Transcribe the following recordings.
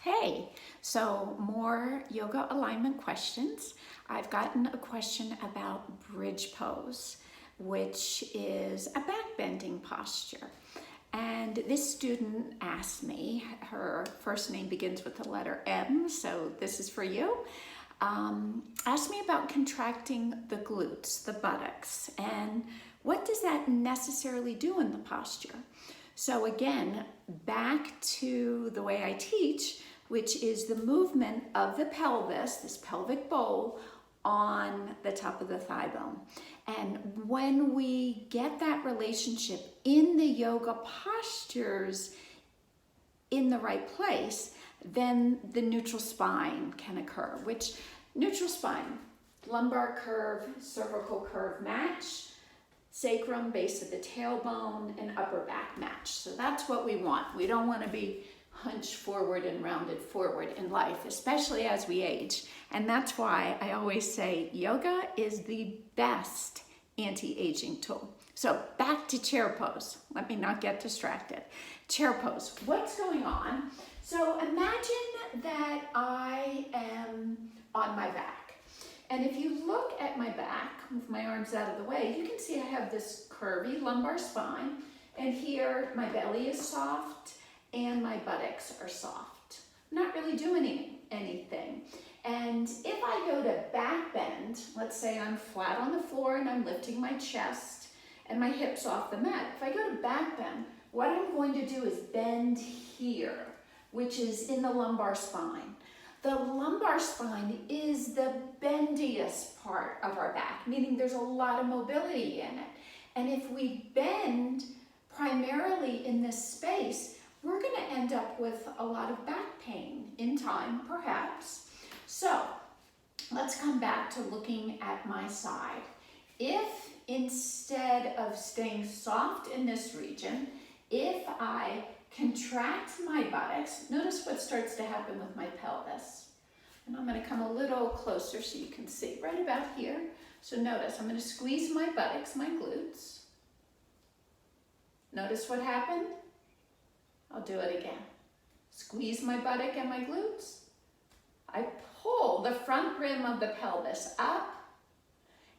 Hey, so more yoga alignment questions. I've gotten a question about bridge pose, which is a back bending posture. And this student asked me, her first name begins with the letter M, so this is for you. Asked me about contracting the glutes, the buttocks, and what does that necessarily do in the posture? So again, back to the way I teach, which is the movement of the pelvis, this pelvic bowl, on the top of the thigh bone. And when we get that relationship in the yoga postures in the right place, then the neutral spine can occur, which neutral spine, lumbar curve, cervical curve match, sacrum, base of the tailbone, and upper back match. So that's what we want. We don't want to be hunched forward and rounded forward in life, especially as we age. And that's why I always say yoga is the best anti-aging tool. So back to chair pose. Let me not get distracted. Chair pose. What's going on? So imagine that I am on my back. And if you look at my back, move my arms out of the way, you can see I have this curvy lumbar spine. And here my belly is soft and my buttocks are soft. I'm not really doing anything. And if I go to back bend, let's say I'm flat on the floor and I'm lifting my chest and my hips off the mat. If I go to back bend, what I'm going to do is bend here, which is in the lumbar spine. The lumbar spine is the bendiest part of our back, meaning there's a lot of mobility in it. And if we bend primarily in this space, we're going to end up with a lot of back pain in time, perhaps. So let's come back to looking at my side. If instead of staying soft in this region, if I contract my buttocks, notice what starts to happen with my pelvis. And I'm going to come a little closer so you can see, right about here. So notice, I'm going to squeeze my buttocks, my glutes. Notice what happened? I'll do it again. Squeeze my buttock and my glutes. I pull the front rim of the pelvis up.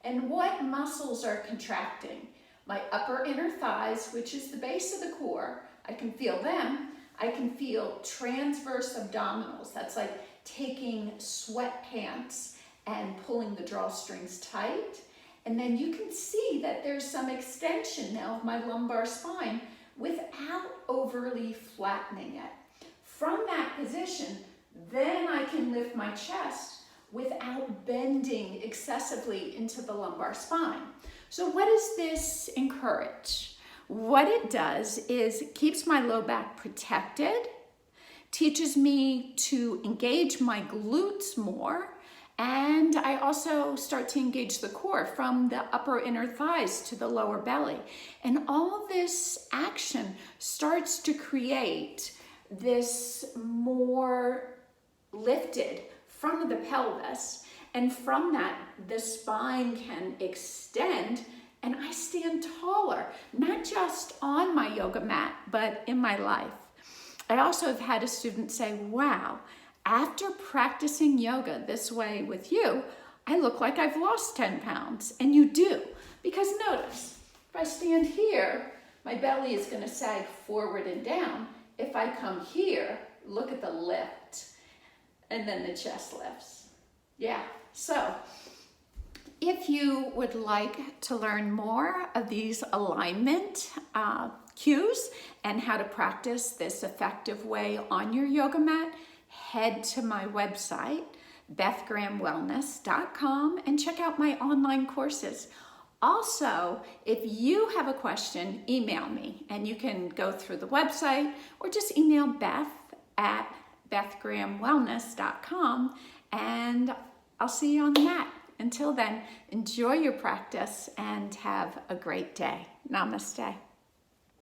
And what muscles are contracting? My upper inner thighs, which is the base of the core. I can feel them. I can feel transverse abdominals. That's like taking sweatpants and pulling the drawstrings tight. And then you can see that there's some extension now of my lumbar spine without overly flattening it. From that position, then I can lift my chest without bending excessively into the lumbar spine. So what does this encourage? What it does is it keeps my low back protected, teaches me to engage my glutes more, and I also start to engage the core from the upper inner thighs to the lower belly. And all this action starts to create this more lifted front of the pelvis. And from that, the spine can extend and I stand taller, not just on my yoga mat, but in my life. I also have had a student say, wow, after practicing yoga this way with you, I look like I've lost 10 pounds. And you do, because notice, if I stand here, my belly is going to sag forward and down. If I come here, look at the lift, and then the chest lifts. Yeah, so if you would like to learn more of these alignment cues and how to practice this effective way on your yoga mat, head to my website, bethgrahamwellness.com, and check out my online courses. Also, if you have a question, email me, and you can go through the website or just email Beth at bethgrahamwellness.com, and I'll see you on the mat. Until then, enjoy your practice and have a great day. Namaste.